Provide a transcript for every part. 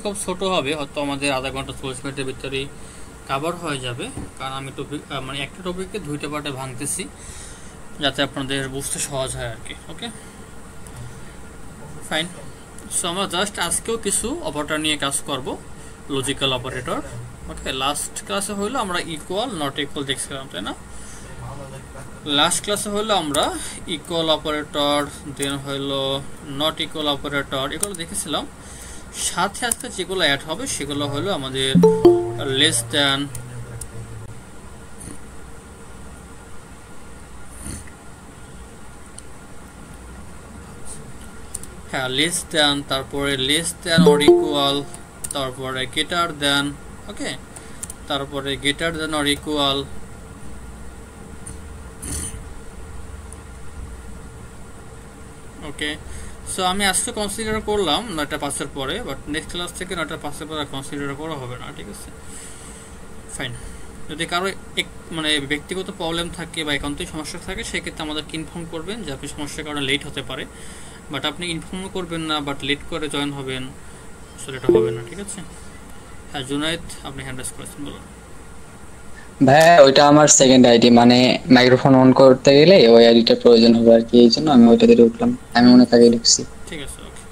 খুব ছোট হবে, হয়তো আমাদের আধা ঘন্টা 40 মিনিটের ভিতরেই কভার হয়ে যাবে, কারণ আমি টপিক মানে একটা টপিককে দুইটা পার্টে ভাঙতেছি যাতে আপনাদের বুঝতে সহজ হয় আর কি। Okay fine. সো আমরা জাস্ট আজকেও কিছু অপারেটর নিয়ে কাজ করব, লজিক্যাল অপারেটর। ওকে, লাস্ট ক্লাসে হইলো আমরা ইকুয়াল নট ইকুয়াল দেখছিলাম, তাই না? লাস্ট ক্লাসে হইলো আমরা ইকুয়াল অপারেটর, দেন হইলো নট ইকুয়াল অপারেটর, এগুলো দেখেছিলাম। সাথে আজকে যেগুলো অ্যাড হবে সেগুলো হলো আমাদের লেস দ্যান, হ্যাঁ লেস দ্যান, তারপরে লেস দ্যান অর ইকুয়াল, তারপরে গ্রেটার দ্যান, ওকে, তারপরে greater than or equal, okay. So আমি আজকে কনসিডার করলাম 9:05 পরে, বাট নেক্সট ক্লাস থেকে 9:05 পরে কনসিডার করা হবে না, ঠিক আছে? ফাইন। যদি কারো মানে ব্যক্তিগত প্রবলেম থাকে বা একান্তই সমস্যা থাকে সেক্ষেত্রে আমাদেরকে ইনফর্ম করবেন যে আপনি সমস্যার কারণে লেট হতে পারে, বাট আপনি ইনফর্ম করবেন না বাট লেট করে জয়েন হবেন, আসলে এটা হবে না, ঠিক আছে? হ্যাঁ জুনায়েদ, আপনি হ্যান্ড রাইজ করেছেন, বলুন। ভাই ওইটা আমার সেকেন্ড আইডি, মানে মাইক্রোফোন অন করতে গেলে ওই আইডিটা প্রয়োজন হবে আর কি, এই জন্য আমি ওইটা দিয়ে উঠলাম। আমি অনেক আগে ঢুকছি। ঠিক আছে, ওকে।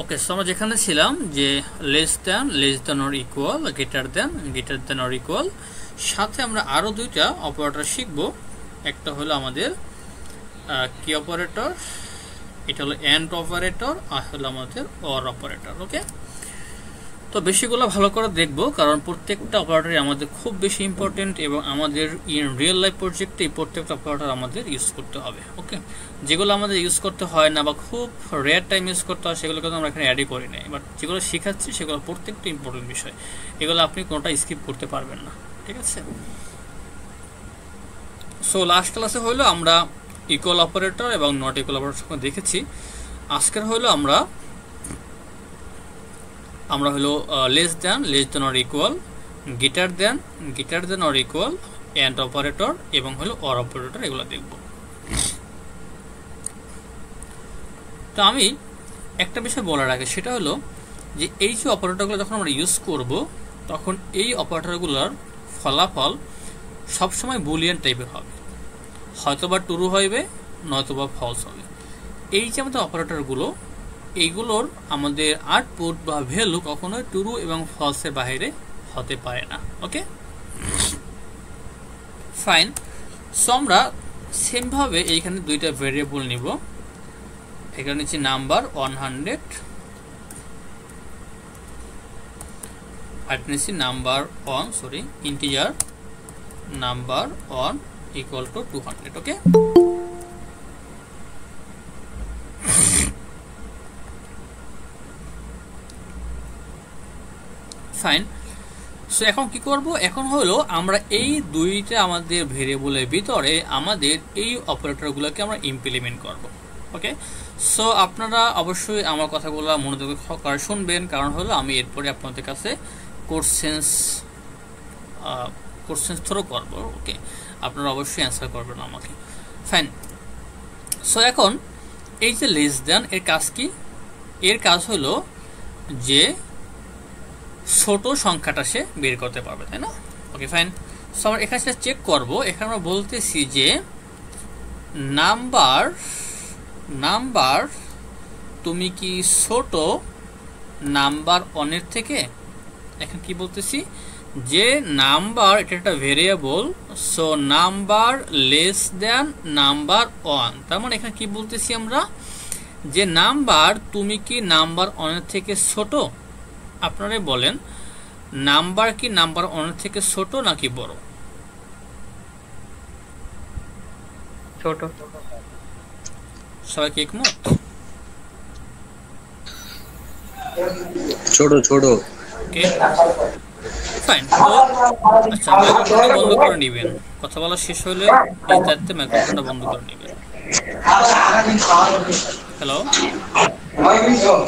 ওকে, সো আমরা যেখানে ছিলাম যে less than or equal, greater than or equal, সাথে আমরা আরো দুইটা অপারেটর শিখবো। একটা হলো আমাদের কি অপারেটর, এটা হলো এন্ড অপারেটর, আর হলো আমাদের অর অপারেটর। ওকে, তো বেশিগুলো ভালো করে দেখবো, কারণ প্রত্যেকটা অপারেটরই আমাদের খুব বেশি ইম্পর্টেন্ট এবং আমাদের রিয়েল লাইফ প্রজেক্টে প্রত্যেকটা অপারেটর আমাদের ইউজ করতে হবে। ওকে, যেগুলো আমাদের ইউজ করতে হয় না বা খুব রেয়ার টাইম ইউজ করতে হয় সেগুলো কিন্তু আমরা এখানে অ্যাডই করি নাই, বাট যেগুলো শেখাচ্ছি সেগুলো প্রত্যেকটা ইম্পর্টেন্ট বিষয়, এগুলো আপনি কোনোটা স্কিপ করতে পারবেন না, ঠিক আছে? সো লাস্ট ক্লাসে হইলো আমরা ইকুয়াল অপারেটর এবং নট ইকুয়াল অপারেটর দেখেছি। আজকের হইলো আমরা হলো less than or equal, greater than or equal, and operator এবং হলো অর অপারেটর, এগুলো দেখব। তো আমি একটা বিষয় বলার আগে সেটা হলো যে এই যে অপারেটরগুলো যখন আমরা ইউজ করব তখন এই অপারেটরগুলোর ফলাফল সবসময় বুলিয়ান টাইপের হবে, হয়তোবা ট্রু হবে নয়তোবা ফলস হবে। এই যে আমাদের অপারেটরগুলো, এইগুলোর আমাদের আউটপুট বা ভ্যালু কখনোই ট্রু এবং ফলসের বাইরে হতে পারে না। Okay fine. সো আমরা সেমভাবে এইখানে দুইটা ভেরিয়েবল নিব, এখানে নিচ্ছি নাম্বার 100 আর নিচ্ছি number integer number 1 equal to 200। Okay, fine. So এখন কি করব, এখন হলো আমরা এই দুইটা আমাদের ভেরিয়েবলের ভিতরে আমাদের এই অপারেটরগুলোকে আমরা ইমপ্লিমেন্ট করব। ওকে, সো আপনারা অবশ্যই আমার কথাগুলো মনোযোগ সহকারে শুনবেন, কারণ হলো আমি এরপরে আপনাদের কাছে কোশ্চেন্স থ্রো করব। ওকে, আপনারা অবশ্যই অ্যান্সার করবেন আমাকে। ফাইন। সো এখন এই যে লেস দ্যান এর কাজ কি? এর কাজ হলো যে ছোট সংখ্যাটা সে বের করতে পারবে, তাই না? Okay fine. সো আমরা এখানে সেটা চেক করব। এখানে আমরা বলতেছি যে নাম্বার তুমি কি ছোট নাম্বার 1 এর থেকে? এখন কি বলতেছি যে নাম্বার এটা একটা variable, so number less than number 1, তার মানে এখানে কি বলতেছি আমরা যে নাম্বার তুমি কি নাম্বার 1 এর থেকে ছোট? আপনারাই বলেন, নাম্বার কি নাম্বার 1 এর থেকে ছোট নাকি বড়? ছোট। সবাই কি একমত? ছোট ছোট। Okay fine. তো আচ্ছা, মাইক্রোফোনটা বন্ধ করে নেবেন, কথা বলা শেষ হলে এই দায়িত্বে মাইক্রোফোনটা বন্ধ করে নেবেন। হ্যালো, মাইক্রোফোন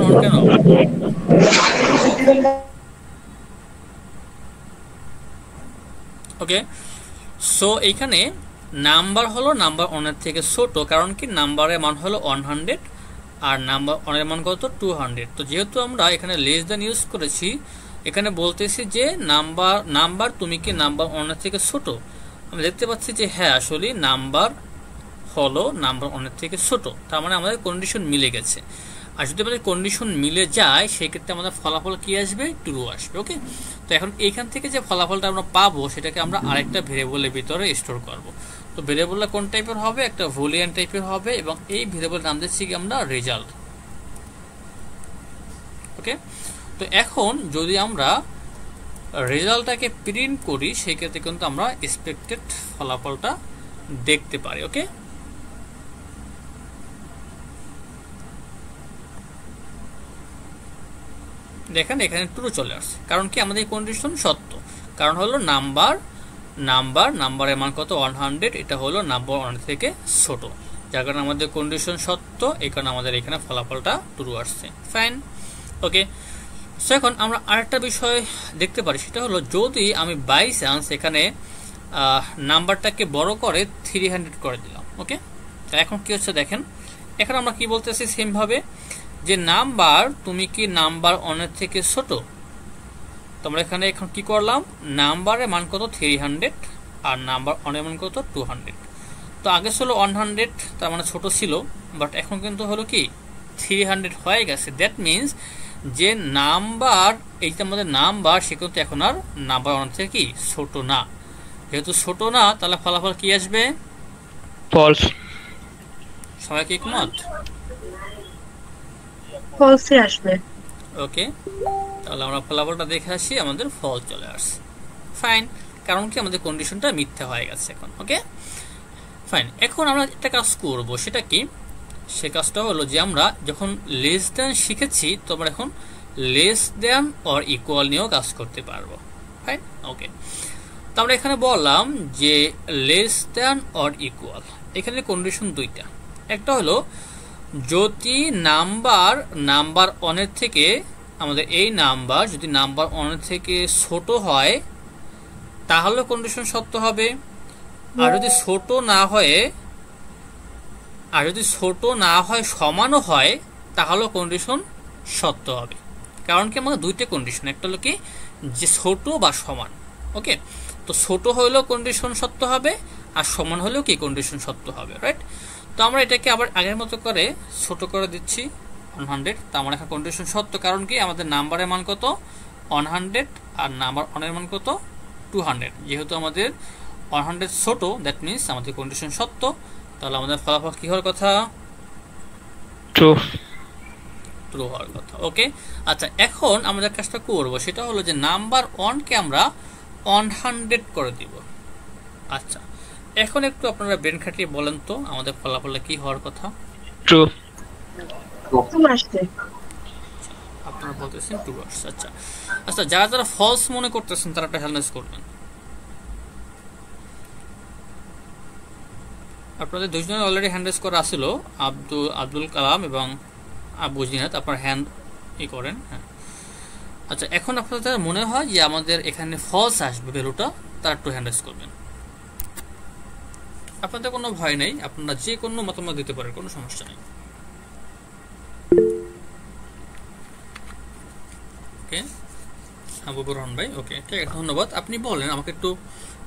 অন কেন? ওকে, সো এইখানে নাম্বার হলো নাম্বার 1 এর থেকে ছোট, কারণ কি নাম্বারের মান হলো 100 আর নাম্বার 1 এর মান কত 200। তো যেহেতু আমরা এখানে লেস দ্যান ইউজ করেছি, এখানে বলতেছি যে নাম্বার তুমি কি নাম্বার 1 এর থেকে ছোট। আমরা দেখতে পাচ্ছি যে হ্যাঁ আসলে নাম্বার হলো নাম্বার 1 এর থেকে ছোট, তার মানে আমাদের কন্ডিশন মিলে গেছে। আর যদি আমাদের কন্ডিশন মিলে যায় সেই ক্ষেত্রে আমাদের ফলাফল কি আসবে, ট্রু আসবে। ওকে, তো এখন এইখান থেকে যে ফলাফলটা আমরা পাবো সেটাকে আমরা আরেকটা ভেরিয়েবলের ভিতরে স্টোর করব। তো ভেরিয়েবলটা কোন টাইপের হবে, একটা বুলিয়ান টাইপের হবে, এবং এই ভেরিয়েবলের নাম দিচ্ছি কি আমরা রেজাল্ট। ওকে, তো এখন যদি আমরা রেজাল্টটাকে প্রিন্ট করি সেই ক্ষেত্রে কিন্তু আমরা এক্সপেক্টেড ফলাফলটা দেখতে পারি। ওকে, দেখেন এখানে ট্রু চলে আসছে, কারণ কি আমাদের কন্ডিশন সত্য। কারণ হলো নাম্বারের মান কত 100, এটা হলো নাম্বার 1 থেকে ছোট, যার কারণে আমাদের কন্ডিশন সত্য, এই কারণে আমাদের এখানে ফলাফলটা ট্রু আসছে। ফাইন। ওকে, সো এখন আমরা আরেকটা বিষয় দেখতে পারি, সেটা হলো যদি আমি বাই চান্স এখানে নাম্বারটাকে বড় করে 300 করে দিলাম। ওকে, এখন কি হচ্ছে দেখেন, এখন আমরা কি বলতেছি সেম ভাবে যে নাম্বার তুমি কি নাম্বার 1 এর থেকে ছোট। তোমরা এখানে এখন কি করলাম, নাম্বারের মান কত 300 আর নাম্বার 1 এর মান কত 200। তো আগে ছিল 100, তার মানে ছোট ছিল, বাট এখন কিন্তু হলো কি 300 হয়ে গেছে। দ্যাট মিনস যে নাম্বার, এইটা আমাদের নাম্বার, সে কিন্তু এখন আর নাম্বার 1 থেকে কি ছোট না। যেহেতু ছোট না, তাহলে ফলাফল কি আসবে, ফলস। সবাই কি একমত? ফলসই আসবে। ওকে, তাহলে আমরা ফলাফলটা দেখে আসি, আমাদের ফল চলে আসছে। ফাইন, কারণ কি আমাদের কন্ডিশনটা মিথ্যা হয়ে গেছে এখন। ওকে, ফাইন। এখন আমরা একটা কাজ করব, সেটা কি, সে কাজটা হলো যে আমরা যখন লেস দ্যান শিখেছি, তো আমরা এখন লেস দ্যান অর ইকুয়াল নিয়েও কাজ করতে পারবো। ফাইন। ওকে, তো আমরা এখানে বললাম যে লেস দ্যান অর ইকুয়াল, এখানে কন্ডিশন দুইটা। একটা হলো যদি নাম্বার 1 এর থেকে, আমাদের এই নাম্বার যদি নাম্বার 1 এর থেকে ছোট হয় তাহলে কন্ডিশন সত্য হবে, আর যদি ছোট না হয় সমানও হয় তাহলে কন্ডিশন সত্য হবে। কারণ কি আমাদের দুইটা কন্ডিশন, একটা হলো কি যে ছোট বা সমান। ওকে, তো ছোট হলেও কন্ডিশন সত্য হবে আর সমান হলেও কি কন্ডিশন সত্য হবে। রাইট, তো আমরা এটাকে আবার আগের মতো করে ছোট করে দিচ্ছি 100। তো আমার এখন কন্ডিশন সত্য, কারণ কি আমাদের নাম্বারের মান কত 100 আর নাম্বার 1 এর মান কত 200। যেহেতু আমাদের 100 ছোট, দ্যাট মিনস আমাদের কন্ডিশন সত্য, তাহলে আমাদের ফলাফল কি হওয়ার কথা, ট্রু হওয়ার কথা। ওকে, আচ্ছা এখন আমরা কাজটা করব সেটা হলো যে নাম্বার 1 কে আমরা 100 করে দিব। আচ্ছা, এখন একটু আপনারা ব্রেন খাটিয়ে বলেন তো আমাদের ফলাফলটা কি হওয়ার কথা। ট্রু। আপনারা বলতেছেন ট্রু আসছে। আচ্ছা আচ্ছা, যারা যারা ফলস মনে করতেছেন তারা একটা হ্যান্ডেস করবেন। আপনাদের দুজনের অলরেডি হ্যান্ডেস করা আসছিল, আব্দুল কালাম এবং আবু জিনাত, আপনার হ্যান্ড করেন। হ্যাঁ, আচ্ছা এখন আপনাদের মনে হয় যে আমাদের এখানে ফলস আসবে ভ্যালুটা, তারা একটু হ্যান্ডেস করবেন। আপনাদের কোনো ভয় নেই, আপনারা যে কোনো মতামত দিতে পারেন, কোনো সমস্যা নেই। ওকে, হাবিবুর রহমান ভাই, ওকে ঠিক আছে, ধন্যবাদ। আপনি বলেন আমাকে একটু।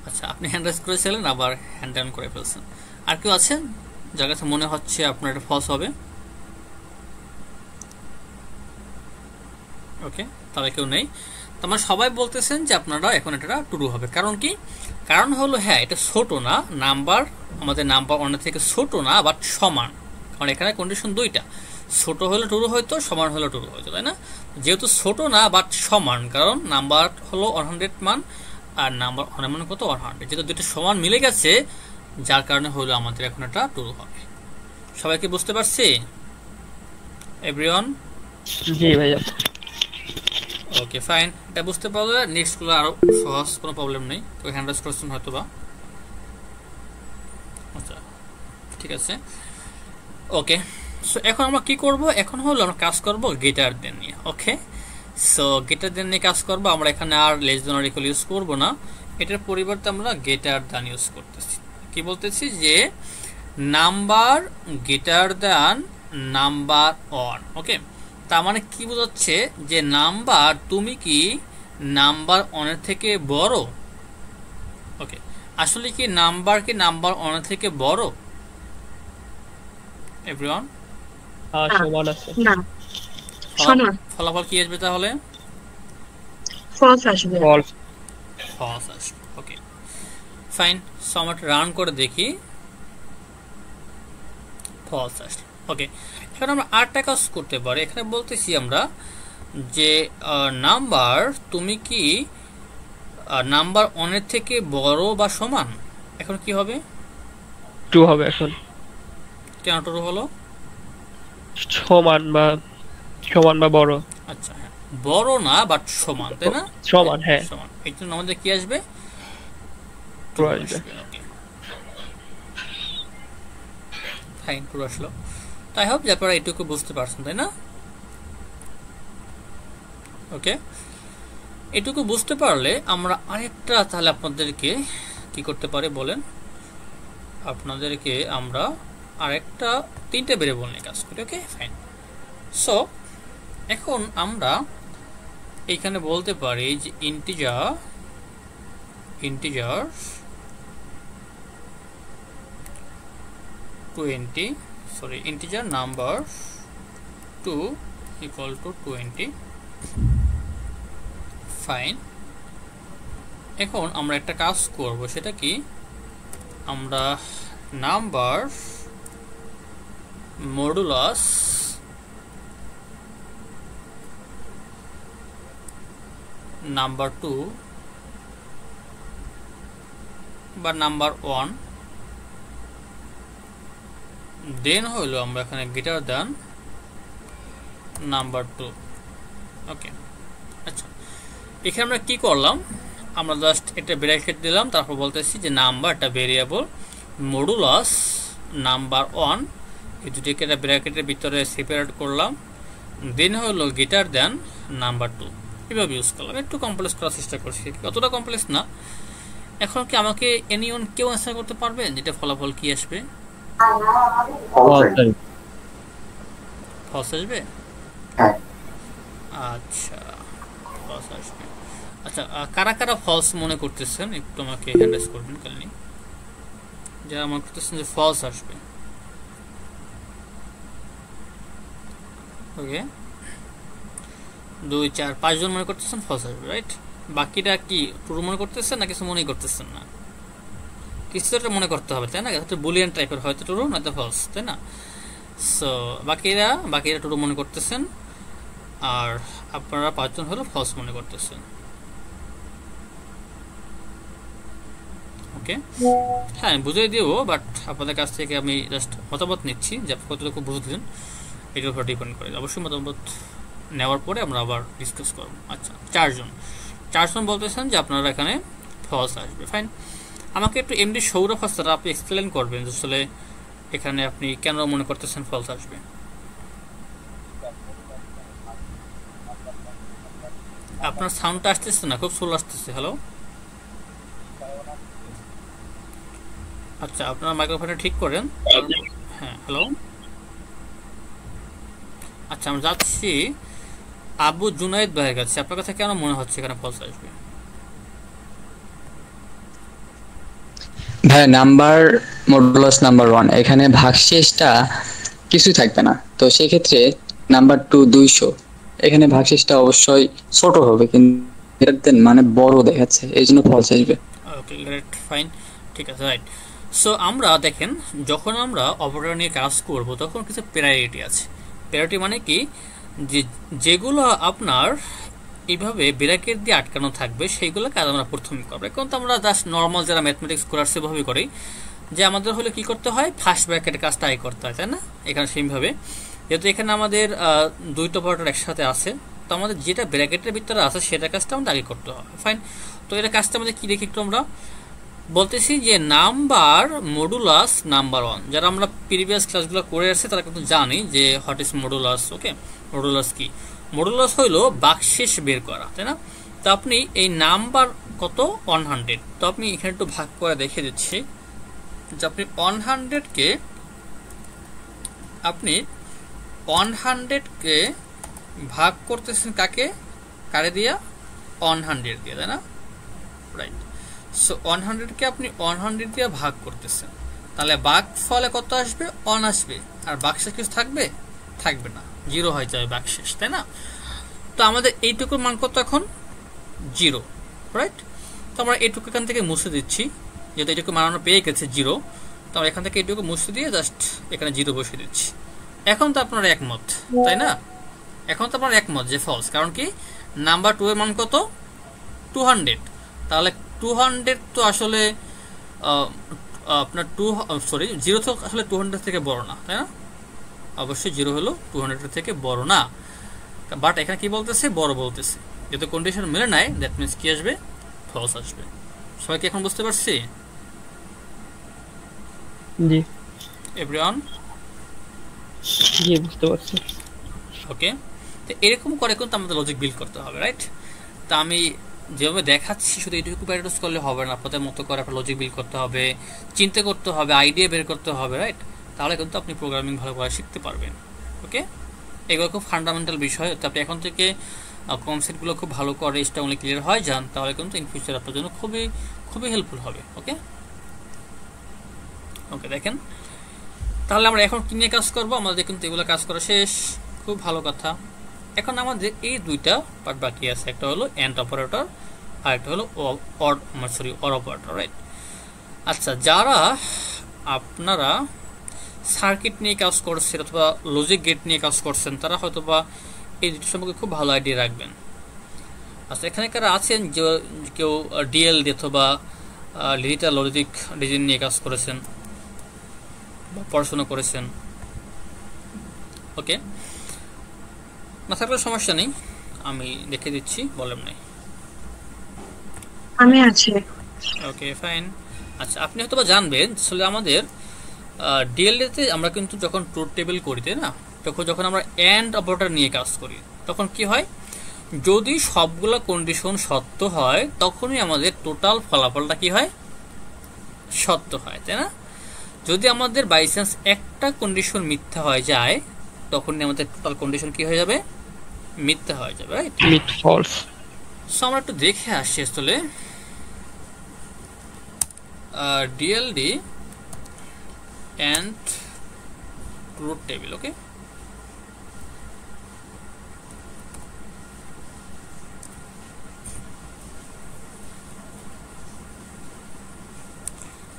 আচ্ছা, আপনি হ্যান্ড রাইজ করেছিলেন, আবার হ্যান্ড ডাউন করে ফেলছেন। আর কেউ আছেন যার কাছে মনে হচ্ছে আপনার এটা ফলস হবে? ওকে, তাহলে কেউ নেই। তোমার সবাই বলতেছেন যে আপনারা এখন এটা ট্রু হবে। কারণ কি, কারণ হলো হ্যাঁ এটা ছোট না, নাম্বার আমাদের নাম্বার 1 থেকে ছোট না, বাট সমান। কারণ এখানে কন্ডিশন দুইটা, ছোট হলে ট্রু হইতো, সমান হলে ট্রু হইতো, তাই না? যেহেতু ছোট না বাট সমান, কারণ নাম্বার হলো 100 মান আর নাম্বার 1 মান কত 100, যেহেতু দুটো সমান মিলে গেছে যার কারণে হলো আমাদের এখন এটা ট্রু হবে। সবাইকে বুঝতে পারছি এভরিওয়ান? জি ভাইয়া। ওকে ফাইন, এটা বুঝতে পারলে নেক্সট গুলো আরো সহজ, কোনো প্রবলেম নেই। তো হ্যান্ডেস কোশ্চেন হয়তো বা। আচ্ছা ঠিক আছে, ওকে। সো এখন আমরা কি করব, এখন হলো আমরা কাজ করব গেটার দেন নিয়ে। ওকে, সো গেটার দেন নিয়ে কাজ করব আমরা। এখানে আর less than or equal use করব না, এটার পরিবর্তে আমরা গেটার দেন ইউজ করতেছি। কি বলতেছি যে number greater than number one. Okay, তার মানে কি বোঝাচ্ছে যে নাম্বার তুমি কি নাম্বার ওয়ানের থেকে বড়। ওকে, আসলে কি নাম্বার ওয়ানের থেকে বড় এভরিওয়ান? সমান আছে না, সমান। ফলাফল কি আসবে তাহলে? ফলস আসবে। ফলস ফলস আসবে। ওকে ফাইন, সো আমরা রান করে দেখি, ফলস আসবে। ওকে, এখন আমরা আরেকটা কাজ করতে পারি। এখানে বলতেছি আমরা যে নাম্বার তুমি কি নাম্বার ওয়ানের থেকে বড় বা সমান। এখন কি হবে? টু হবে এখন। কেন ট্রু হলো? সমান বা বড়। আচ্ছা হ্যাঁ, বড় না বাট সমান, তাই না? সমান, হ্যাঁ। সমান, এই জন্য আমাদের কি আসবে? ট্রু আসবে। ওকে ফাইন, ট্রু আসলো। তাই হোপ যে আপনারা এটুকু বুঝতে পারছেন, তাই না? ওকে, এটুকু বুঝতে পারলে আমরা আরেকটা তাহলে আপনাদেরকে কি করতে পারি বলেন? আপনাদেরকে আমরা আরেকটা 3টে ভেরিয়েবল নিয়ে কাজ করি। ওকে ফাইন, সো এখন আমরা এইখানে বলতে পারি যে integer 20, sorry integer number 2 equal to 20। Fine, এখন আমরা একটা কাজ করব, সেটা কি? আমরা নাম্বার মডুলাস নাম্বার 2 বা নাম্বার 1 দেন হইলো আমরা এখানে গ্রেটার দ্যান নাম্বার 2। ওকে আচ্ছা, এখানে আমরা কি করলাম? আমরা জাস্ট একটা ব্র্যাকেট দিলাম, তারপর বলতেছি যে নাম্বারটা ভেরিয়েবল মডুলাস নাম্বার 1, এই দুটোকে একটা ব্র্যাকেটের ভিতরে সেপারেট করলাম, দেন হলো গ্রেটার দ্যান নাম্বার 2। এভাবে ইউজ করলাম। একটু কমপ্লেক্স করার চেষ্টা করছি, অতটা কমপ্লেক্স না। এখন কি আমাকে এনিওন কেউ অ্যান্সার করতে পারবেন যেটা ফলাফল কি আসবে? ফলস আসবে। আচ্ছা ফলস আসবে। আচ্ছা, কারা কারা ফলস মনে করতেছেন একটু আমাকে হ্যান্ড রেজ করবেন কাইন্ডলি, যারা মনে করতেছেন যে ফলস আসবে। ওকে, 2 4 5 জন মনে করতেছেন ফলস আসবে, রাইট? বাকিটা কি ট্রু মনে করতেছেন না কিছু মনেই করতেছেন না? কিছু একটা মনে করতে হবে, তাই না? এটা বুলিয়ান টাইপের, হয়তো ট্রু নয়তো ফলস, তাই না? সো বাকিরা ট্রু মনে করতেছেন, আর আপনারা 5 জন হলো ফলস মনে করতেছেন। ওকে, হ্যাঁ আমি বুঝিয়ে দিব, বাট আপনাদের কাছ থেকে আমি জাস্ট মতামত নিচ্ছি যে আপনি কতটুকু বুঝলেন, এটার উপর ডিপেন্ড করে। অবশ্যই মতামত নেওয়ার পরে আমরা আবার ডিসকাস করব। আচ্ছা, 4 জন বলতেছেন যে আপনারা এখানে ফলস আসবে। ফাইন, আমাকে একটু এমডি সৌরভ হাসারা আপনি এক্সপ্লেন করবেন যে আসলে এখানে আপনি কেন মনে করতেছেন ফলস আসবে। আপনার সাউন্ডটা আসতেছে না, খুব স্লো আসতেছে। হ্যালো, আচ্ছা আপনার মাইক্রোফোনটা ঠিক করেন। হ্যাঁ হ্যালো, আচ্ছা আমরা যাচ্ছি আবু জুনাইদ ভাইয়ের কাছে। আপনার কাছে কেন মনে হচ্ছে এখানে ফলস আসবে? ভাই নাম্বার মডুলাস নাম্বার 1, এখানে ভাগশেষটা কিছু থাকবে না, তো সেক্ষেত্রে নাম্বার 2 200, এখানে ভাগশেষটা অবশ্যই ছোট হবে, কিন্তু মানে বড় দেখাচ্ছে, এই জন্য ফলস আসবে। ওকে গ্রেট, ফাইন, ঠিক আছে, রাইট। সো আমরা দেখেন, যখন আমরা অপারেটর নিয়ে কাজ করব তখন কিছু প্রায়োরিটি আছে। প্রায়োরিটি মানে কি, যে যেগুলো আপনার এইভাবে ব্র্যাকেট দিয়ে আটকানো থাকবে সেইগুলো কাজ আমরা প্রথমে করবো। এখন তো আমরা জাস্ট নর্মাল যারা ম্যাথমেটিক্স করার সেভাবে করি, যে আমাদের হলে কি করতে হয়, ফার্স্ট ব্র্যাকেটের কাজটা আগে করতে হয়, তাই না? এখানে সেইভাবে যেহেতু এখানে আমাদের 2টা অপারেটর একসাথে আছে, তো আমাদের যেটা ব্র্যাকেটের ভিতরে আছে সেটা কাজটা আমাদের আগে করতে হবে। ফাইন, তো এটা কাজটা আমাদের কি দেখি একটু আমরা বলতেছি যে নাম্বার মডুলাস নাম্বার 1, যারা আমরা প্রিভিয়াস ক্লাসগুলো করে আসছে তারা কিন্তু জানি যে what is modulus. Okay, modulus কি? মডুলাস হইলো বাকশেষ বের করা, তাই না? তো আপনি এই নাম্বার কত 100, তো আপনি এখানে একটু ভাগ করে দেখে দিচ্ছি। যে আপনি 100 কে ভাগ করতেছেন কাকে, কারে দিয়া, 100 দিয়ে, তাই না? রাইট। সো 100 কে আপনি 100 দিয়ে ভাগ করতেছেন, তাহলে ভাগ ফলে কত আসবে? 1 আসবে। আর ভাগশেষ কিছু থাকবে? থাকবে না, 0 হয়ে যাবে ভাগশেষ, তাই না? তো আমাদের এইটুকুর মান কত এখন? 0, রাইট? তো আমরা এইটুকু এখান থেকে মুছে দিচ্ছি, যেহেতু এইটুকু মান আমরা পেয়ে গেছে 0, তো আমরা এখান থেকে এইটুকু মুছে দিয়ে জাস্ট এখানে 0 বসিয়ে দিচ্ছি। এখন তো আপনারা একমত, তাই না? এখন তো আপনারা একমত যে ফলস, কারণ কি নাম্বার 2 এর মান কত? 200। তাহলে 200 তো আসলে আপনার 0 তো আসলে 200 থেকে বড় না, তাই না? অবশ্যই 0 হলো 200 থেকে বড় না, বাট এখানে কি বলতেছে? বড় বলতেছে। যেহেতু কন্ডিশন মেলে নাই, দ্যাট মিনস কি আসবে? ফলস আসবে। সবাই কি এখন বুঝতে পারছি? জি এভরিওয়ান? জি বুঝতে পারছি। ওকে, তো এরকম করে কিন্তু আমাদের লজিক বিল্ড করতে হবে, রাইট? তা আমি যেভাবে দেখাচ্ছি শুধু এইটুকু প্র্যাকটিস করলে হবে না, আপনাদের মতো করে আপনার লজিক বিল্ড করতে হবে, চিন্তা করতে হবে, আইডিয়া বের করতে হবে, রাইট? তাহলে কিন্তু আপনি প্রোগ্রামিং ভালো করে শিখতে পারবেন। ওকে, এগুলো খুব ফান্ডামেন্টাল বিষয়। তো আপনি এখন থেকে কনসেপ্টগুলো খুব ভালো করে স্ট্রংলি ক্লিয়ার হয়ে যান, তাহলে কিন্তু ইন ফিউচার আপনার জন্য খুবই খুবই হেল্পফুল হবে। ওকে ওকে, দেখেন তাহলে আমরা এখন কি নিয়ে কাজ করব? আমাদের কিন্তু এগুলো কাজ করা শেষ, খুব ভালো কথা। এখন আমাদের এই দুইটা পার্ট বাকি আছে, একটা হলো এন্ড অপারেটর আর একটা হলো অর অপারেটর, রাইট? আচ্ছা, যারা আপনারা সার্কিট নিয়ে কাজ করছেন অথবা লজিক গেট নিয়ে কাজ করছেন, তারা হয়তো বা এই দুটো সম্পর্কে খুব ভালো আইডিয়া রাখবেন। আচ্ছা, এখানে কারা আছেন যে কেউ ডিএল অথবা ডিজিটাল লজিক ডিজাইন নিয়ে কাজ করেছেন বা পড়াশোনা করেছেন? ওকে, না থাকলে সমস্যা নেই, আমি দেখে দিচ্ছি, বলেন নাই। আমি আছি। Okay fine. আচ্ছা, আপনি হয়তো বা জানবেন আসলে আমাদের ডিএলডিতে আমরা কিন্তু যখন ট্রুথ টেবিল করি, তাই না, যখন আমরা এন্ড অপারেটর নিয়ে কাজ করি, তখন কি হয়? যদি সবগুলো কন্ডিশন সত্য হয়, তখনই আমাদের টোটাল ফলাফলটা কি হয়? সত্য হয়, তাই না? যদি আমাদের বাই চান্স একটা কন্ডিশন মিথ্যা হয়ে যায়, তখনই আমাদের টোটাল কন্ডিশন কি হয়ে যাবে? মিথ্যা হয়ে যাবে, রাইট? Myth false. সো আমরা একটু দেখে আসছি আসলে ডিএলডি এন্ড ট্রুথ টেবিল। ওকে,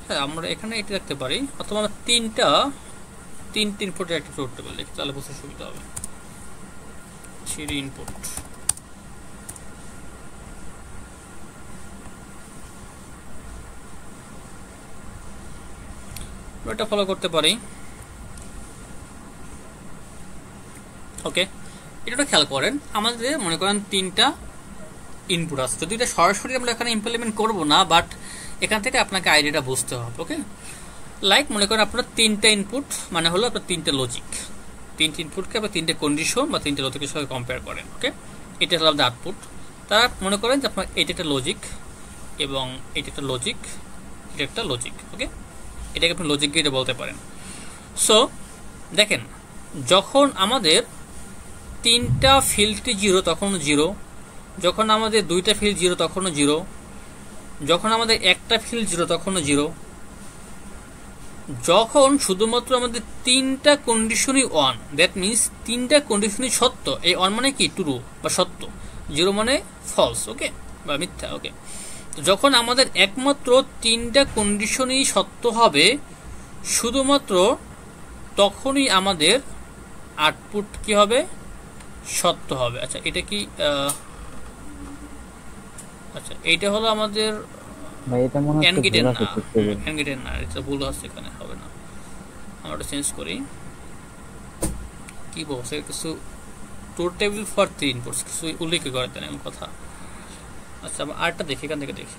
হ্যাঁ, আমরা এখানে এটা রাখতে পারি, অথবা আমরা তিনটা ইনপুটের একটা ট্রুথ টেবিল লিখি, তাহলে বুঝতে সুবিধা হবে। 3 ইনপুট, এটা ফলো করতে পারি। ওকে, এটা খেয়াল করেন, আমাদের মনে করেন তিনটা ইনপুট আছে, যদি এটা সরাসরি আমরা এখানে ইমপ্লিমেন্ট করব না, বাট এখান থেকে আপনাকে আইডিয়াটা বুঝতে হবে। ওকে, লাইক মনে করেন আপনার তিনটা ইনপুট মানে হলো আপনার তিনটে লজিক, তিনটে ইনপুটকে আপনার তিনটে কন্ডিশন বা তিনটে লজিকের সঙ্গে কম্পেয়ার করেন। ওকে, এটা হলো আপনার আউটপুট। তারা মনে করেন যে আপনার এটা একটা লজিক এবং এটা একটা লজিক, এটা একটা লজিক। ওকে, এটাকে আপনি লজিক গেট বলতে পারেন। সো দেখেন, যখন আমাদের তিনটা ফিল্ডটি 0 তখনও 0, যখন আমাদের দুইটা ফিল্ড 0 তখনও 0, যখন আমাদের একটা ফিল্ড 0 তখনও 0, যখন শুধুমাত্র আমাদের তিনটা কন্ডিশনই 1, দ্যাট মিনস তিনটা কন্ডিশনই সত্য। এই 1 মানে কি? ট্রু বা সত্য, 0 মানে ফলস, ওকে, বা মিথ্যা। ওকে, যখন আমাদের একমাত্র তিনটা কন্ডিশনই সত্য হবে, শুধুমাত্র তখনই আমাদের আউটপুট কি হবে? সত্য হবে। আচ্ছা, এটা কি আচ্ছা, এইটা হলো আমাদের ভাই, এটা মনে হচ্ছে এনগেটেড ভুল না, আছে করতে হবে। এনগেটেড না, এটা ভুল আছে, এখানে হবে না। আমরা এটা চেঞ্জ করি, কি বলছে কিছু ট্রুথ টেবিল ফর 3 ইনপুটস কিছু উল্লেখ করে দেন এমন কথা। আচ্ছা, আমরা আরেকটা দেখি, এখান থেকে দেখি।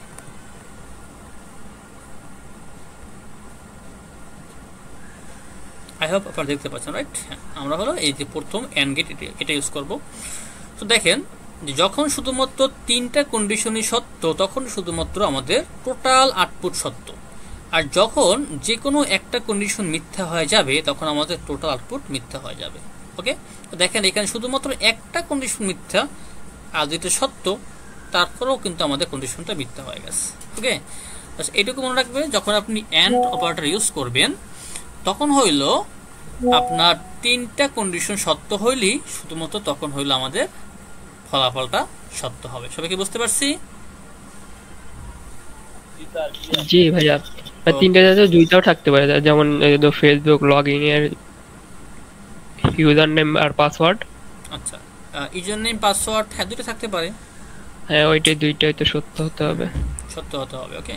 আই হোপ আপনারা দেখতে পাচ্ছেন, রাইট? হ্যাঁ, আমরা হলো এই যে প্রথম এন্ড গেট এটা ইউজ করব। তো দেখেন, যখন শুধুমাত্র তিনটা কন্ডিশনই সত্য, তখন শুধুমাত্র আমাদের টোটাল আউটপুট সত্য। আর যখন যে কোনো একটা কন্ডিশন মিথ্যা হয়ে যাবে তখন আমাদের টোটাল আউটপুট মিথ্যা হয়ে যাবে। ওকে, তো দেখেন এখানে শুধুমাত্র একটা কন্ডিশন মিথ্যা আর দুটো সত্য, তারপরেও কিন্তু আমাদের কন্ডিশনটা মিথ্যা হয়ে গেছে। ওকে, এইটুকু মনে রাখবে, যখন আপনি অ্যান্ড অপারেটর ইউজ করবেন তখন হইল আপনার তিনটা কন্ডিশন সত্য হইলেই শুধুমাত্র তখন হইল আমাদের ফলাফলটা সত্য হবে। সবাইকে বুঝতে পারছি? জি ভাইয়া, তিনটা জায়গায় দুইটাও থাকতে পারে, যেমন ফেসবুক লগইন এর ইউজার নেম আর পাসওয়ার্ড। আচ্ছা, ইউজার নেম পাসওয়ার্ড হ্যাঁ দুটো থাকতে পারে। হ্যাঁ, ওইটাই দুইটাই তো সত্য হতে হবে। সত্য হতে হবে। ওকে,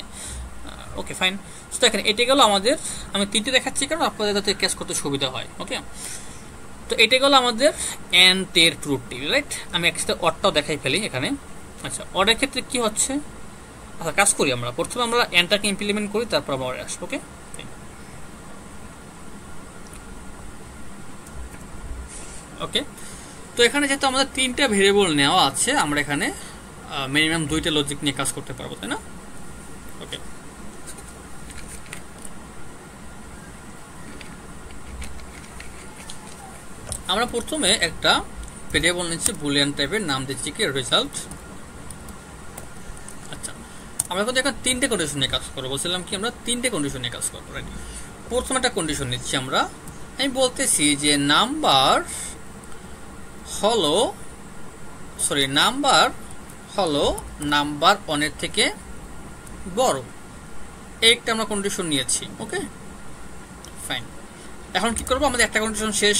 ওকে ফাইন। তো দেখেন এটা গেল আমাদের, আমি তিনটে দেখাচ্ছি কারণ আপনাদের যাতে ক্যাচ করতে সুবিধা হয়। ওকে, তো এটা গেল আমাদের অ্যান্ড এর ট্রুথ টেবিল, রাইট? আমি একসাথে অডটাও দেখাই ফেলি এখানে। আচ্ছা, অডের ক্ষেত্রে কি হচ্ছে, আচ্ছা কাজ করি আমরা, প্রথমে আমরা অ্যান্ডটাকে ইমপ্লিমেন্ট করি, তারপর আমরা অডে আসবো। ওকে, ওকে, তো এখানে যেহেতু আমাদের তিনটা ভেরিয়েবল নেওয়া আছে, আমরা এখানে মিনিমাম দুইটা লজিক নিয়ে কাজ করতে পারবো, তাই না? ওকে, আমরা প্রথমে একটা ভেরিয়েবল নিচ্ছি বুলিয়ান টাইপের, নাম দিচ্ছি কি রেজাল্ট। আচ্ছা, আমরা কিন্তু এখন তিনটে কন্ডিশন নিয়ে কাজ করবো, বলছিলাম কি আমরা তিনটে কন্ডিশন নিয়ে কাজ করবো, রাইট? প্রথমে একটা কন্ডিশন নিচ্ছি আমরা, আমি বলতেছি যে নাম্বার হলো নাম্বার অনের থেকে বড়, একটা আমরা কন্ডিশন নিয়েছি। ওকে ফাইন, এখন কি করবো, আমাদের একটা কন্ডিশন শেষ,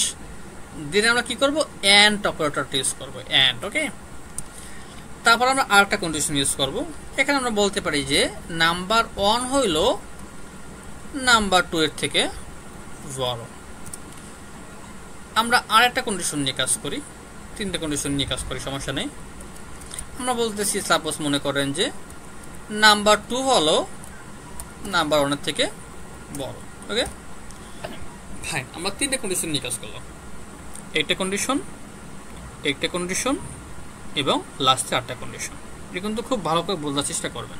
দিনে আমরা কি করবো, অ্যান্ড অপারেটরটা ইউজ করবো, অ্যান্ড। ওকে, তারপর আমরা আরেকটা কন্ডিশন ইউজ করব, এখানে আমরা বলতে পারি যে নাম্বার 1 হইল নাম্বার 2 এর থেকে বড়। আমরা আরেকটা কন্ডিশন নিয়ে কাজ করি, তিনটা কন্ডিশন নিয়ে কাজ করি, সমস্যা নেই। আমরা বলতেছি সাপোজ মনে করেন যে নাম্বার 2 হলো নাম্বার 1 এর থেকে বড়। ওকে ফাইন, আমরা তিনটা কন্ডিশন নিয়ে কাজ করলাম, একটা কন্ডিশন, একটা কন্ডিশন এবং লাস্টে আরেকটা কন্ডিশন। এটা কিন্তু খুব ভালো করে বোঝার চেষ্টা করবেন।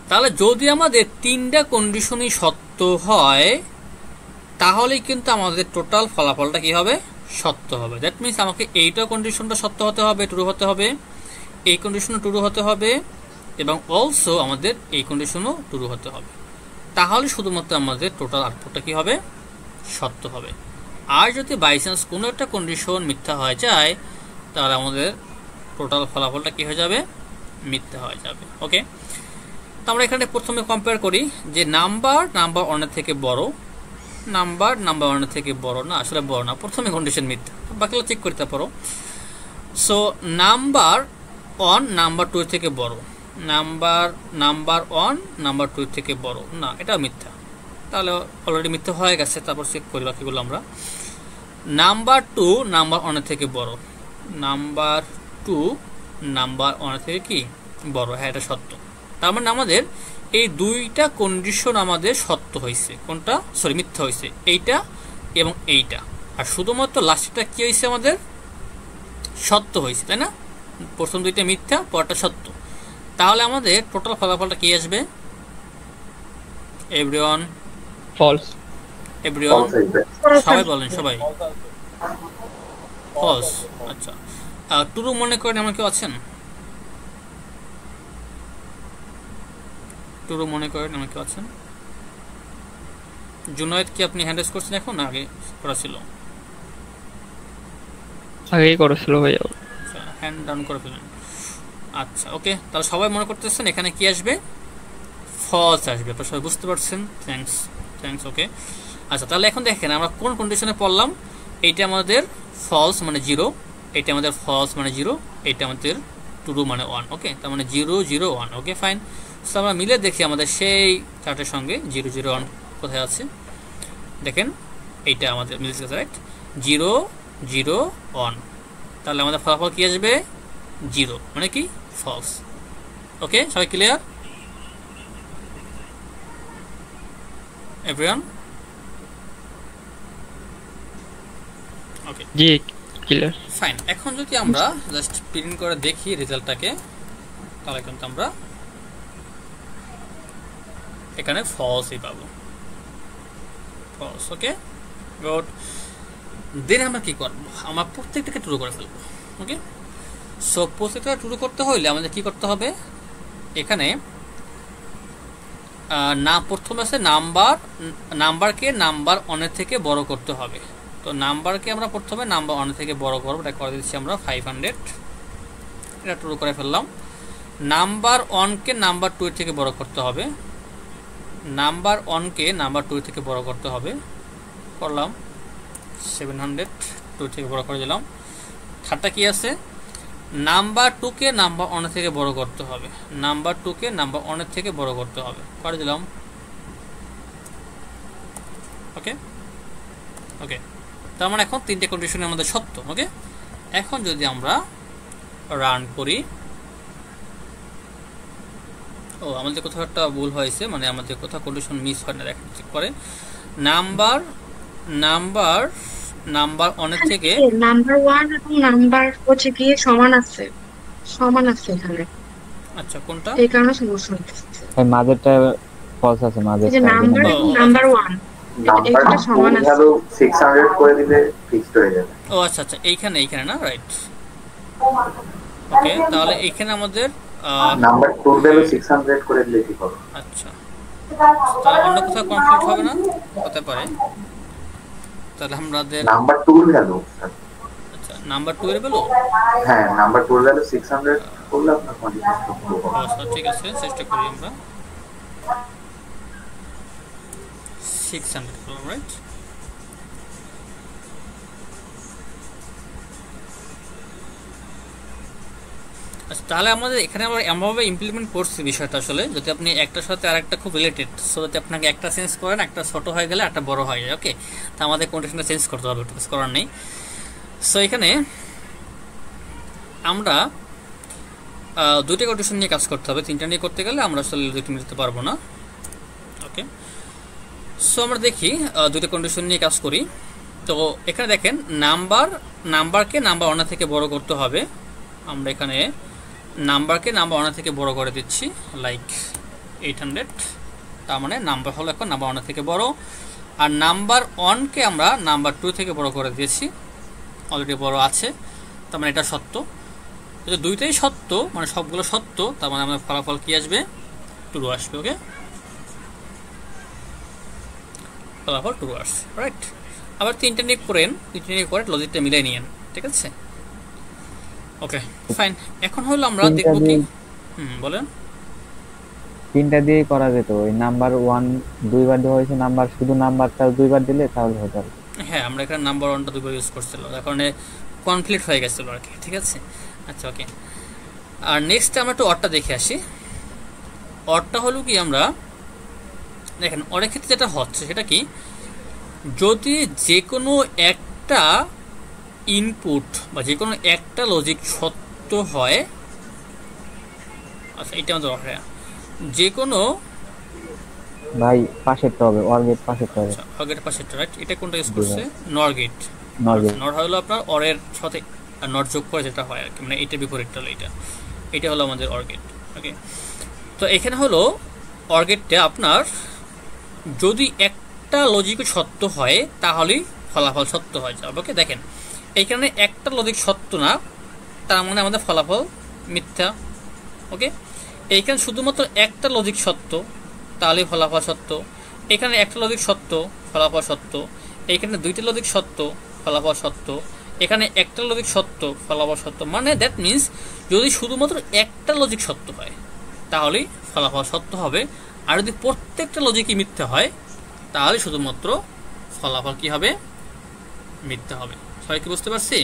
তাহলে যদি আমাদের তিনটা কন্ডিশনই সত্য হয় তাহলেই কিন্তু আমাদের টোটাল ফলাফলটা কি হবে, সত্য হবে। দ্যাট মিনস আমাকে এইটা কন্ডিশনটা সত্য হতে হবে, ট্রু হতে হবে, এই কন্ডিশনও ট্রু হতে হবে, এবং অলসো আমাদের এই কন্ডিশনও ট্রু হতে হবে। তাহলে শুধুমাত্র আমাদের টোটাল আউটপুটটা কি হবে, সত্য হবে। আর যদি বাই চান্স কোনো একটা কন্ডিশন মিথ্যা হয়ে যায় তাহলে আমাদের টোটাল ফলাফলটা কি হয়ে যাবে, মিথ্যা হয়ে যাবে। ওকে, তো আমরা এখানে প্রথমে কম্পেয়ার করি যে নাম্বার 1 এর থেকে বড়, নাম্বার 1 এর থেকে বড় না, আসলে বড় না, প্রথমে কন্ডিশন মিথ্যা, বাকিগুলো চেক করতে পারো। সো নাম্বার 1 নাম্বার 2 এর থেকে বড়, নাম্বার 1 নাম্বার 2 এর থেকে বড় না, এটা মিথ্যা, তাহলে অলরেডি মিথ্যা হয়ে গেছে। তারপর চেক করি বাকিগুলো আমরা, নাম্বার 2 নাম্বার 1 এর থেকে বড়, নাম্বার 2 নাম্বার 1 এর থেকে কি বড়, হ্যাঁ এটা সত্য। তার মানে আমাদের এই দুইটা কন্ডিশন আমাদের সত্য হয়েছে, কোনটা সরি মিথ্যা হয়েছে, এইটা এবং এইটা, আর শুধুমাত্র লাস্টটা কি হয়েছে আমাদের সত্য হয়েছে, তাই না? প্রথম দুইটা মিথ্যা, পরটা সত্য। তাহলে আমাদের টোটাল ফলাফলটা কি আসবে, এভরিওয়ান ফলস। এভরিওয়ান সবাই বলেন, সবাই ফলস। আচ্ছা, ট্রু মনে করেন এমন কেউ আছেন? ট্রু মনে করেন এমন কেউ আছেন? জুনায়েদ কি আপনি হ্যান্ড রেজ করছেন এখন, আগে করা ছিল? আগেই করেছিল ভাইয়া। আচ্ছা, হ্যান্ড ডাউন করে ফেলেন। আচ্ছা ওকে, তাহলে সবাই মনে করতেছেন এখানে কি আসবে, ফলস আসবে। আপনারা সবাই বুঝতে পারছেন, থ্যাঙ্কস। ওকে, আচ্ছা তাহলে এখন দেখেন আমরা কোন কন্ডিশনে পড়লাম, এইটা আমাদের ফলস মানে 0, এটা আমাদের ফলস মানে 0, এটা আমাদের ট্রু মানে 1। ওকে, তার মানে 0 0 1। ওকে ফাইন, সো আমরা মিলে দেখি আমাদের সেই চার্টের সঙ্গে 0 0 1 কোথায় আছে। দেখেন এইটা আমাদের মিলছে, রাইট? 0 0 1, তাহলে আমাদের ফলাফল কি আসবে, 0 মানে কি ফলস। ওকে, সবাই ক্লিয়ার এভরিওয়ান? ওকে জি ক্লিয়ার। ফাইন, এখন যদি আমরা জাস্ট প্রিন্ট করে দেখি রেজাল্টটাকে, তাহলে কিন্তু আমরা এখানে ফলসই পাবো, ফলস। ওকে, গুড। দেন আমরা কি করবো, আমরা প্রত্যেকটাকে ট্রু করে ফেলবো। ওকে, সো প্রত্যেকটা ট্রু করতে হইলে আমাদের কি করতে হবে, এখানে না প্রথমে আছে নাম্বারকে নাম্বার অনের থেকে বড় করতে হবে। তো নাম্বারকে আমরা প্রথমে নাম্বার অনের থেকে বড় করবো, এটা করে দিচ্ছি আমরা 500, এটা ট্রু করে ফেললাম। নাম্বার অনকে নাম্বার 2 এর থেকে বড় করতে হবে, নাম্বার অনকে নাম্বার 2 এর থেকে বড় করতে হবে, করলাম 700, 2 থেকে বড় করে দিলাম। থার্ডটা কি আছে, নাম্বার 2 কে নাম্বার 1 এর থেকে বড় করতে হবে, নাম্বার 2 কে নাম্বার 1 এর থেকে বড় করতে হবে, করে দিলাম। ওকে ওকে, তার মানে এখন তিনটে কন্ডিশন আমাদের সত্য। ওকে, এখন যদি আমরা রান করি, ও আমাদের কোথাও একটা ভুল হয়েছে, মানে আমাদের কোথাও কন্ডিশন মিস হয় না, দেখা চেক করে। নাম্বার 1 এর থেকে নাম্বার 1 এবং নাম্বার হচ্ছে কি সমান আছে এখানে। আচ্ছা, কোনটা? এই কারণে সমস্যা হচ্ছে। এই মাঝেরটা ফলস আছে, এই যে মাঝেরটা নাম্বার এবং নাম্বার 1 এটা সমান আছে। 600 করে দিলে ফিক্সড হয়ে যাবে। ও আচ্ছা আচ্ছা, এইখানে না, রাইট। ওকে, তাহলে এইখানে আমাদের নাম্বার 2 ভ্যালু 600 করে দিলে কি হবে? আচ্ছা, তাহলে অন্য কোথাও কনফ্লিক্ট হবে না? হতে পারে। তাহলে আমাদের নাম্বার 2 ভ্যালু, আচ্ছা নাম্বার 2 এর ভ্যালু, হ্যাঁ নাম্বার 2 ভ্যালু 600 করলে আপনার কন্ডিশন ট্রু হবে। আচ্ছা ঠিক আছে, চেষ্টা করি আমরা 600 করলাম, রাইট। আচ্ছা, তাহলে আমাদের এখানে আমরা এমনভাবে ইমপ্লিমেন্ট করছি বিষয়টা আসলে, যদি আপনি একটার সাথে আরেকটা খুব রিলেটেড, সো যদি আপনাকে একটা চেঞ্জ করেন, একটা ছোট হয়ে গেলে একটা বড় হয়ে যায়। ওকে, তা আমাদের কন্ডিশনটা চেঞ্জ করতে হবে, কিছু করার নেই। সো এখানে আমরা দুইটা কন্ডিশন নিয়ে কাজ করতে হবে, তিনটা নিয়ে করতে গেলে আমরা আসলে দুইটা নিতে পারবো না। ওকে, সো আমরা দেখি দুইটা কন্ডিশন নিয়ে কাজ করি। তো এখানে দেখেন নাম্বারকে নাম্বার 1 থেকে বড় করতে হবে। আমরা এখানে নাম্বারকে নাম্বার 1 থেকে বড় করে দিচ্ছি, লাইক 800। তার মানে নাম্বার হলো এখন নাম্বার 1 থেকে বড়, আর নাম্বার 1কে আমরা নাম্বার 2 থেকে বড় করে দিয়েছি, অলরেডি বড় আছে, তার মানে এটা সত্য। যদি দুইটাই সত্য, মানে সবগুলো সত্য, তার মানে আমাদের ফলাফল কি আসবে, ট্রু আসবে। ওকে, ফলাফল ট্রু আসছে, রাইট। আবার তিনটা নিয়ে করেন, লজিকটা মিলাই নিয়েন, ঠিক আছে। ওকে ফাইন, এখন হলো আমরা দেখব কি, বলেন। তিনটা দিয়ে করা যেত, ওই নাম্বার 1 দুইবার দেওয়া হয়েছে, নাম্বার শুধু নাম্বারটা দুইবার দিলে তাহলে হতো। হ্যাঁ, আমরা এখানে নাম্বার 1টা দুইবার ইউজ করছিল, যার কারণে কনফ্লিক্ট হয়ে গেছিল আর কি, ঠিক আছে। আচ্ছা ওকে, আর নেক্সট আমরা একটু অরটা দেখে আসি। অরটা হলো কি, আমরা দেখেন অরের ক্ষেত্রে যেটা হচ্ছে সেটা কি, যদি যে কোনো একটা ইনপুট বা যে কোনো একটা লজিক সত্য হয়, আচ্ছা এটা আমাদের অর, যে কোনো ভাই পাশেরটা হবে, অর গেট পাশেরটা হবে, আচ্ছা অর গেট পাশেরটা, রাইট। এটা কোনটা ইউজ করছে, নর গেট। নর হলো আপনার অরের সাথে নট যোগ করে যেটা হয় আর কি, মানে এটা বিপরীতটা হলো এটা হলো আমাদের অর গেট। ওকে, তো এখানে হলো অর গেটটা আপনার যদি একটা লজিক সত্য হয় তাহলেই ফলাফল সত্য হয়ে যাবে। ওকে, দেখেন এইখানে একটা লজিক সত্য না, তার মানে আমাদের ফলাফল মিথ্যা। ওকে, এইখানে শুধুমাত্র একটা লজিক সত্য, তাহলে ফলাফল সত্য। এখানে একটা লজিক সত্য, ফলাফল সত্য। এইখানে দুইটা লজিক সত্য, ফলাফল সত্য। এখানে একটা লজিক সত্য, ফলাফল সত্য। মানে দ্যাট মিনস যদি শুধুমাত্র একটা লজিক সত্য হয় তাহলেই ফলাফল সত্য হবে, আর যদি প্রত্যেকটা লজিকই মিথ্যা হয় তাহলে শুধুমাত্র ফলাফল কি হবে, মিথ্যা হবে। সবাই কি বুঝতে পারছি?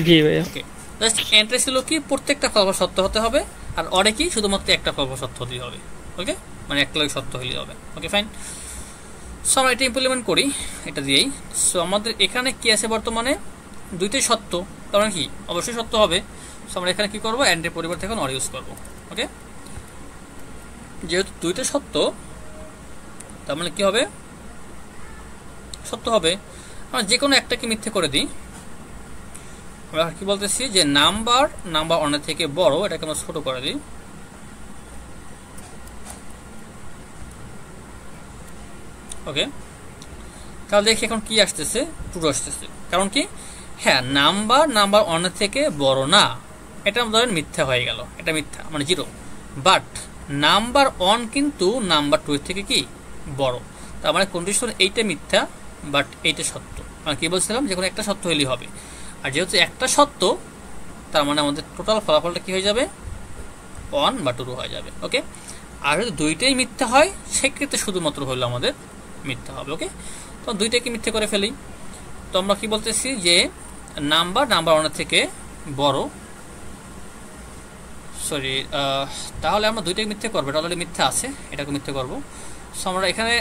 জি ভাইয়া। ওকে, জাস্ট এন্ট্রি ছিল কি প্রত্যেকটা ফলাফল সত্য হতে হবে, আর অরে কি শুধুমাত্র একটা ফলাফল সত্য হতেই হবে। ওকে, মানে একটা লজিক সত্য হলেই হবে। ওকে ফাইন, সো আমরা এটা ইমপ্লিমেন্ট করি এটা দিয়েই। সো আমাদের এখানে কি আছে, বর্তমানে দুইটাই সত্য, কারণ কি অবশ্যই সত্য হবে। সো আমরা এখানে কি করবো, অ্যান্ডের পরিবর্তে এখন অর ইউজ করবো। ওকে, যেহেতু দুইটা সত্য তার মানে কি হবে, সত্য হবে। আমরা যে কোনো একটাকে মিথ্যে করে দিই। আমরা কি বলতেছি যে নাম্বার 1 থেকে বড়, এটাকে আমরা ছোট করে দিই। ওকে, তাহলে দেখি এখন কি আসতেছে, ট্রু আসতেছে। কারণ কি, হ্যাঁ নাম্বার 1 এর থেকে বড় না, এটা ধরেন মিথ্যা হয়ে গেল, এটা মিথ্যা মানে 0। বাট নাম্বার 1 কিন্তু নাম্বার 2 এর থেকে কি বড়, তার মানে কন্ডিশন এইটা মিথ্যা বাট এইটা সত্য। মানে কি বলছিলাম, যে কোনো একটা সত্য হলেই হবে। আর যেহেতু একটা সত্য, তার মানে আমাদের টোটাল ফলাফলটা কি হয়ে যাবে, 1 বা 2 হয়ে যাবে। ওকে, আর যদি দুইটাই মিথ্যা হয় সেক্ষেত্রে শুধুমাত্র হলো আমাদের মিথ্যা হবে। ওকে, তো দুইটাকে মিথ্যা করে ফেলি। তো আমরা কি বলতেছি যে নাম্বার 1 এর থেকে বড়, সরি, তাহলে আমরা দুইটাকে মিথ্যা করবো, এটা অলরেডি মিথ্যা আছে, এটাকে মিথ্যা করবো। সো আমরা এখানে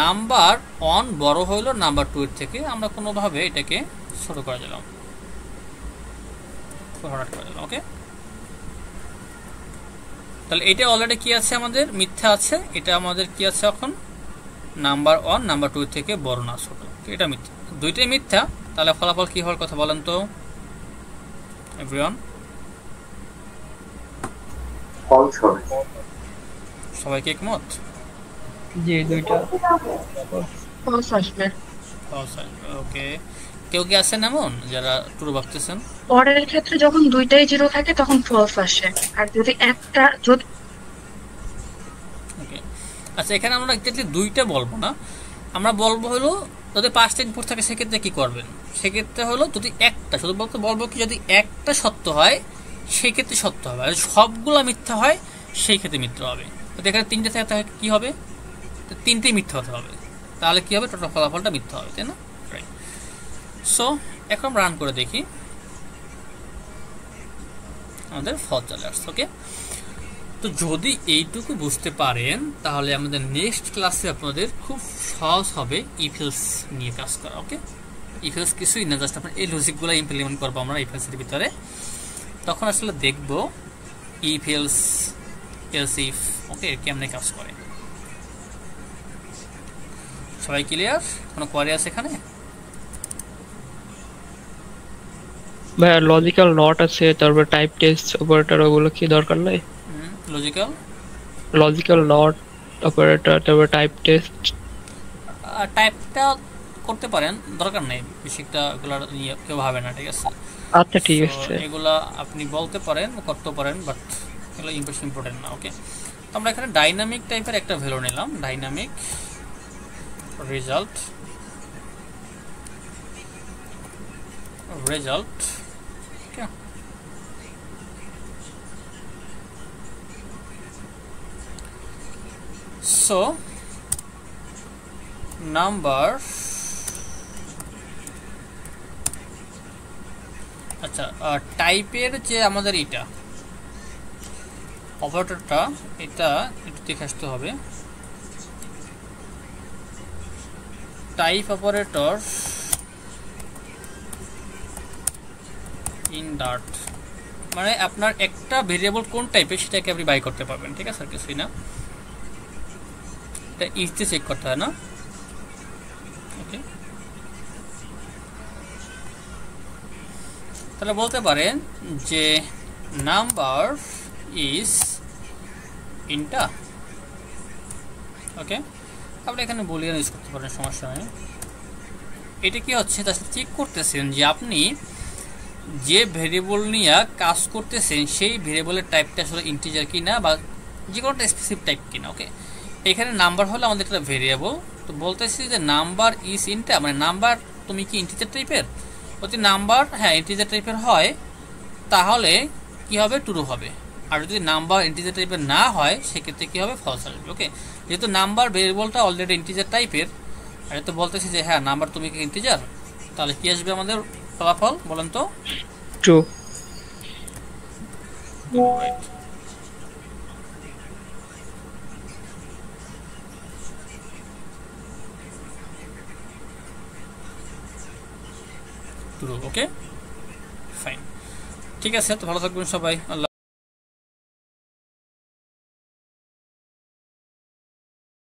নাম্বার 1 বড় হইলো নাম্বার 2 এর থেকে, আমরা কোনোভাবে এটাকে ছোট করে দিলাম, ওকে। তাহলে এটা অলরেডি কি আছে, আমাদের মিথ্যা আছে, এটা আমাদের কি আছে এখন, নাম্বার 1 নাম্বার 2 এর থেকে বড় না ছোট, এটা মিথ্যা, দুইটাই মিথ্যা। তাহলে ফলাফল কি হওয়ার কথা বলেন তো এভরিওয়ান? ফলস হবে। সবাই কি একমত? জি, দুইটা ফলস আসবে। ওকে, কেউ কি আছেন এমন যারা ট্রু ভাবতেছেন? পরের ক্ষেত্রে যখন দুইটাই 0 থাকে তখন ফলস আসে, আর যদি একটা যদি ওকে, আচ্ছা এখানে আমরা এক্স্যাক্টলি দুইটা বলবো না, আমরা বলবো হলো যদি 5টা ইনপুট থাকে সেক্ষেত্রে কি করবেন, সেক্ষেত্রে হলো যদি একটা, শুধু বলবো কি যদি একটা সত্য হয় সেই ক্ষেত্রে সত্য হবে, আর সবগুলো মিথ্যা হয় সেই ক্ষেত্রে মিথ্যা হবে। তো এখানে 3টে থাকে, তাহলে কি হবে, 3টেই মিথ্যা হতে হবে, তাহলে কি হবে, টোটাল ফলাফলটা মিথ্যা হবে, তাই না? রাইট। সো এখন রান করে দেখি, আমাদের ফল চলে আসছে। ওকে, তো যদি এইটুকু বুঝতে পারেন তাহলে আমাদের নেক্সট ক্লাসে আপনাদের খুব সহজ হবে ইফ এলস নিয়ে কাজ করা। ওকে, ইফ এলস কিছুই না, জাস্ট আপনার এই লজিকগুলো ইমপ্লিমেন্ট করবো আমরা ইফ এলস এর ভিতরে, তখন আসলে দেখবো ইফ এলস, এলস ইফ, ওকে, কেমনে কাজ করে। সবাই ক্লিয়ার? কোনো কোয়ারি আছে এখানে? ভাই লজিক্যাল নট আছে, তারপর টাইপ টেস্ট অপারেটর, ওগুলো কি দরকার নাই? লজিক্যাল নট অপারেটর, তারপর টাইপ টেস্ট, টাইপটা করতে পারেন, দরকার নেই বেশি একটা, এগুলো নিয়ে কেউ ভাবে না, ঠিক আছে? আচ্ছা ঠিক আছে, এগুলা আপনি বলতে পারেন, করতে পারেন, বাট এগুলো ইম্পর্টেন্ট না। ওকে, তো আমরা এখানে ডাইনামিক টাইপের একটা ভ্যালু নিলাম, ডাইনামিক রেজাল্ট, ওকে, সো নাম্বার, আচ্ছা টাইপের যে আমাদের এটা অপারেটরটা, এটা একটু দেখে আসতে হবে। টাইপ অপারেটর ইন ডার্ট, মানে আপনার একটা ভেরিয়েবল কোন টাইপের সেটাকে আপনি বাই করতে পারবেন, ঠিক আছে? আর কিছুই না, এটা ইজতে চেক করতে হয় না। ওকে, তাহলে বলতে পারেন যে নাম্বার ইজ ইনটা, ওকে, আপনি এখানে বুলিয়ান ইউজ করতে পারেন, সমস্যা নেই। এটা কি হচ্ছে, তার সাথে চেক করতেছেন যে আপনি যে ভেরিয়েবল নিয়ে কাজ করতেছেন সেই ভেরিয়েবলের টাইপটা আসলে ইন্টিজার কিনা বা যে কোনো স্পেসিফিক টাইপ কিনা। ওকে, এখানে নাম্বার হলো আমাদের একটা ভেরিয়েবল, তো বলতেছি যে নাম্বার ইজ ইনটা, মানে নাম্বার তুমি কি ইন্টিজার টাইপের, যদি নাম্বার হ্যাঁ ইন্টিজার টাইপের হয় তাহলে কি হবে, ট্রু হবে, আর যদি নাম্বার ইন্টিজার টাইপের না হয় সেক্ষেত্রে কি হবে, ফলস আসবে। ওকে, যেহেতু নাম্বার ভেরিয়েবলটা অলরেডি ইন্টিজার টাইপের, আর তো বলতেছি যে হ্যাঁ নাম্বার তুমি কি ইন্টিজার, তাহলে কি আসবে আমাদের ফলাফল বলেন তো? ট্রু। ট্রু। ওকে ফাইন, ঠিক আছে, তো ভালো থাকবেন সবাই, আল্লাহ।